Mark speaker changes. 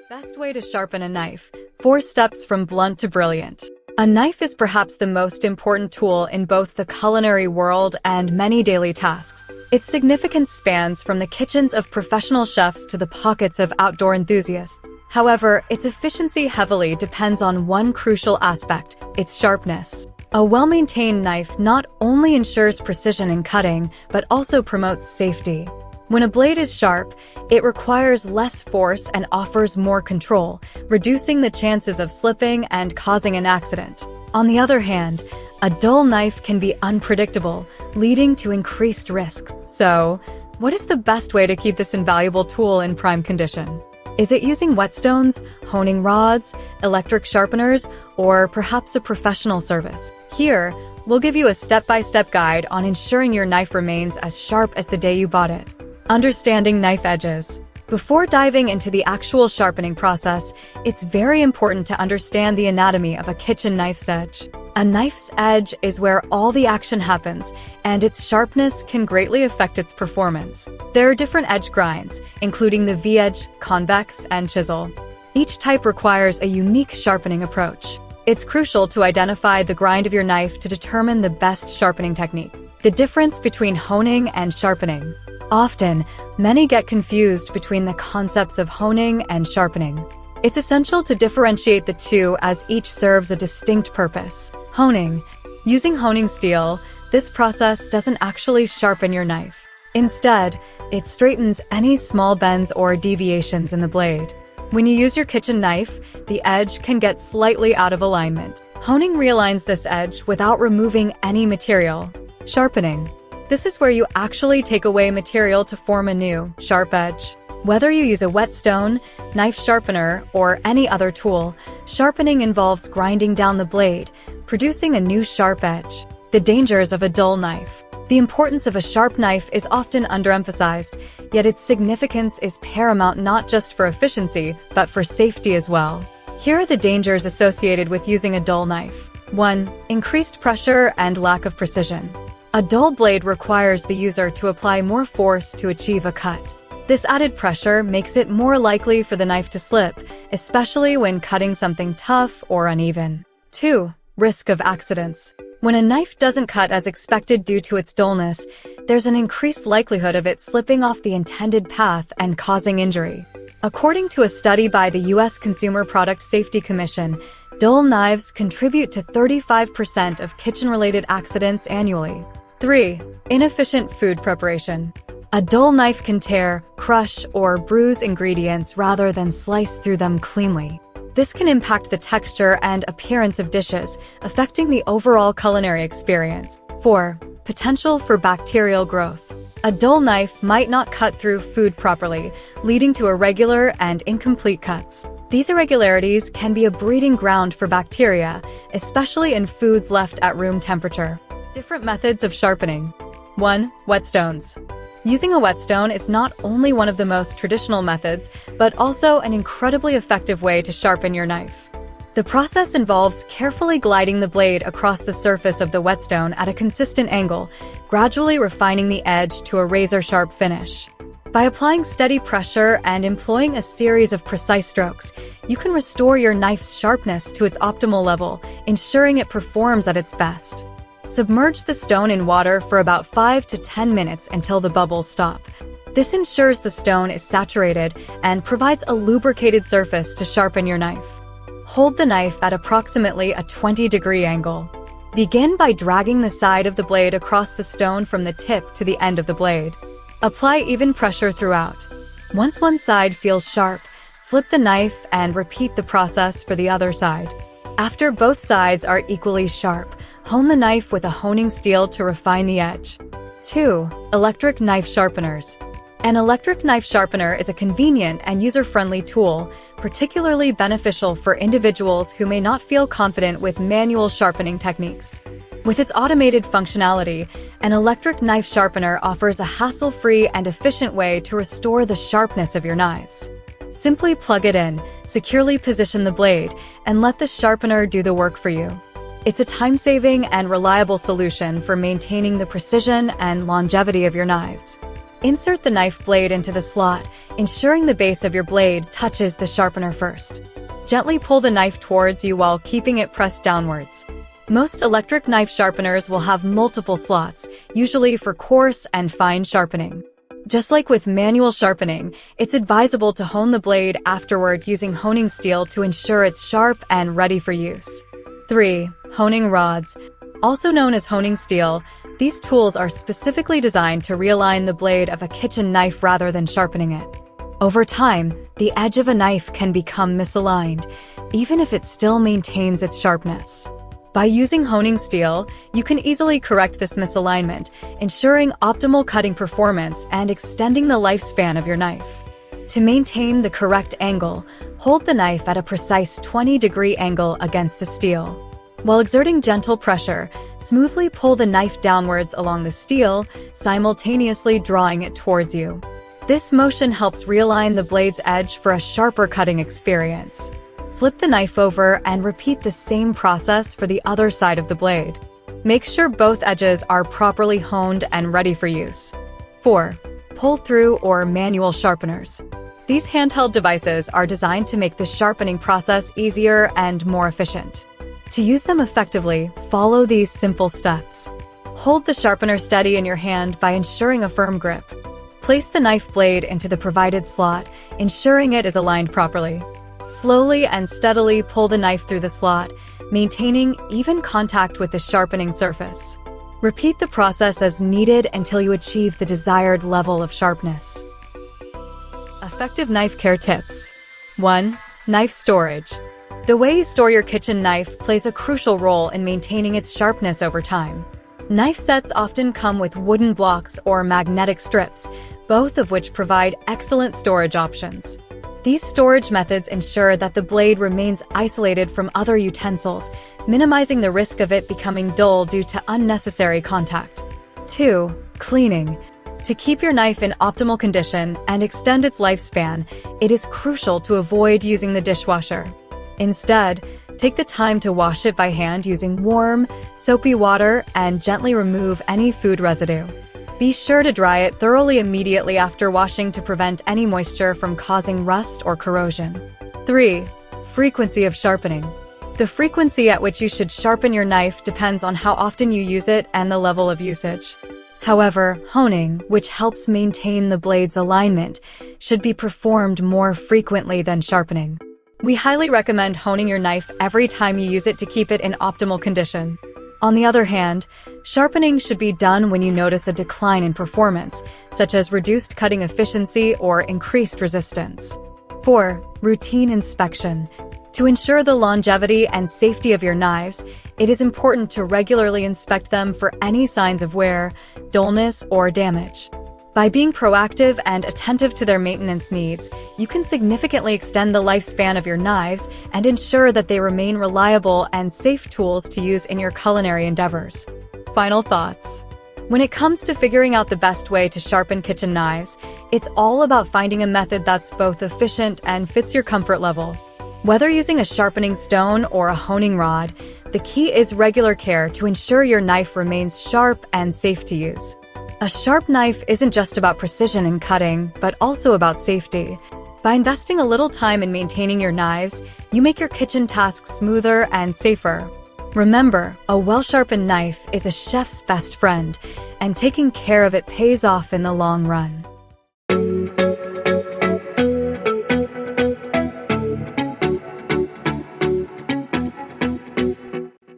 Speaker 1: Best way to sharpen a knife. 4 steps from blunt to brilliant. A knife is perhaps the most important tool in both the culinary world and many daily tasks. Its significance spans from the kitchens of professional chefs to the pockets of outdoor enthusiasts. However, its efficiency heavily depends on one crucial aspect: its sharpness. A well-maintained knife not only ensures precision in cutting, but also promotes safety. When a blade is sharp, it requires less force and offers more control, reducing the chances of slipping and causing an accident. On the other hand, a dull knife can be unpredictable, leading to increased risks. So, what is the best way to keep this invaluable tool in prime condition? Is it using whetstones, honing rods, electric sharpeners, or perhaps a professional service? Here, we'll give you a step-by-step guide on ensuring your knife remains as sharp as the day you bought it. Understanding knife edges. Before diving into the actual sharpening process, it's very important to understand the anatomy of a kitchen knife's edge. A knife's edge is where all the action happens, and its sharpness can greatly affect its performance. There are different edge grinds, including the V-edge, convex, and chisel. Each type requires a unique sharpening approach. It's crucial to identify the grind of your knife to determine the best sharpening technique. The difference between honing and sharpening. Often, many get confused between the concepts of honing and sharpening. It's essential to differentiate the two as each serves a distinct purpose. Honing. Using honing steel, this process doesn't actually sharpen your knife. Instead, it straightens any small bends or deviations in the blade. When you use your kitchen knife, the edge can get slightly out of alignment. Honing realigns this edge without removing any material. Sharpening. This is where you actually take away material to form a new, sharp edge. Whether you use a whetstone, knife sharpener, or any other tool, sharpening involves grinding down the blade, producing a new sharp edge. The dangers of a dull knife. The importance of a sharp knife is often underemphasized, yet its significance is paramount not just for efficiency, but for safety as well. Here are the dangers associated with using a dull knife. 1. Increased pressure and lack of precision. A dull blade requires the user to apply more force to achieve a cut. This added pressure makes it more likely for the knife to slip, especially when cutting something tough or uneven. 2. Risk of accidents. When a knife doesn't cut as expected due to its dullness, there's an increased likelihood of it slipping off the intended path and causing injury. According to a study by the U.S. Consumer Product Safety Commission, dull knives contribute to 35% of kitchen-related accidents annually. 3. Inefficient food preparation. A dull knife can tear, crush, or bruise ingredients rather than slice through them cleanly. This can impact the texture and appearance of dishes, affecting the overall culinary experience. 4. Potential for bacterial growth. A dull knife might not cut through food properly, leading to irregular and incomplete cuts. These irregularities can be a breeding ground for bacteria, especially in foods left at room temperature. Different methods of sharpening. 1. Whetstones. Using a whetstone is not only one of the most traditional methods, but also an incredibly effective way to sharpen your knife. The process involves carefully gliding the blade across the surface of the whetstone at a consistent angle, gradually refining the edge to a razor-sharp finish. By applying steady pressure and employing a series of precise strokes, you can restore your knife's sharpness to its optimal level, ensuring it performs at its best. Submerge the stone in water for about 5 to 10 minutes until the bubbles stop. This ensures the stone is saturated and provides a lubricated surface to sharpen your knife. Hold the knife at approximately a 20-degree angle. Begin by dragging the side of the blade across the stone from the tip to the end of the blade. Apply even pressure throughout. Once one side feels sharp, flip the knife and repeat the process for the other side. After both sides are equally sharp, hone the knife with a honing steel to refine the edge. 2. Electric knife sharpeners. An electric knife sharpener is a convenient and user-friendly tool, particularly beneficial for individuals who may not feel confident with manual sharpening techniques. With its automated functionality, an electric knife sharpener offers a hassle-free and efficient way to restore the sharpness of your knives. Simply plug it in, securely position the blade, and let the sharpener do the work for you. It's a time-saving and reliable solution for maintaining the precision and longevity of your knives. Insert the knife blade into the slot, ensuring the base of your blade touches the sharpener first. Gently pull the knife towards you while keeping it pressed downwards. Most electric knife sharpeners will have multiple slots, usually for coarse and fine sharpening. Just like with manual sharpening, it's advisable to hone the blade afterward using honing steel to ensure it's sharp and ready for use. 3. Honing rods. Also known as honing steel, these tools are specifically designed to realign the blade of a kitchen knife rather than sharpening it. Over time, the edge of a knife can become misaligned, even if it still maintains its sharpness. By using honing steel, you can easily correct this misalignment, ensuring optimal cutting performance and extending the lifespan of your knife. To maintain the correct angle, hold the knife at a precise 20-degree angle against the steel. While exerting gentle pressure, smoothly pull the knife downwards along the steel, simultaneously drawing it towards you. This motion helps realign the blade's edge for a sharper cutting experience. Flip the knife over and repeat the same process for the other side of the blade. Make sure both edges are properly honed and ready for use. 4. Pull-through or manual sharpeners. These handheld devices are designed to make the sharpening process easier and more efficient. To use them effectively, follow these simple steps. Hold the sharpener steady in your hand by ensuring a firm grip. Place the knife blade into the provided slot, ensuring it is aligned properly. Slowly and steadily pull the knife through the slot, maintaining even contact with the sharpening surface. Repeat the process as needed until you achieve the desired level of sharpness. Effective knife care tips. 1. Knife storage. The way you store your kitchen knife plays a crucial role in maintaining its sharpness over time. Knife sets often come with wooden blocks or magnetic strips, both of which provide excellent storage options. These storage methods ensure that the blade remains isolated from other utensils, minimizing the risk of it becoming dull due to unnecessary contact. 2. Cleaning. To keep your knife in optimal condition and extend its lifespan, it is crucial to avoid using the dishwasher. Instead, take the time to wash it by hand using warm, soapy water and gently remove any food residue. Be sure to dry it thoroughly immediately after washing to prevent any moisture from causing rust or corrosion. 3. Frequency of sharpening. The frequency at which you should sharpen your knife depends on how often you use it and the level of usage. However, honing, which helps maintain the blade's alignment, should be performed more frequently than sharpening. We highly recommend honing your knife every time you use it to keep it in optimal condition. On the other hand, sharpening should be done when you notice a decline in performance, such as reduced cutting efficiency or increased resistance. 4. Routine inspection. To ensure the longevity and safety of your knives, it is important to regularly inspect them for any signs of wear, dullness, or damage. By being proactive and attentive to their maintenance needs, you can significantly extend the lifespan of your knives and ensure that they remain reliable and safe tools to use in your culinary endeavors. Final thoughts. When it comes to figuring out the best way to sharpen kitchen knives, it's all about finding a method that's both efficient and fits your comfort level. Whether using a sharpening stone or a honing rod, the key is regular care to ensure your knife remains sharp and safe to use. A sharp knife isn't just about precision in cutting, but also about safety. By investing a little time in maintaining your knives, you make your kitchen tasks smoother and safer. Remember, a well-sharpened knife is a chef's best friend, and taking care of it pays off in the long run.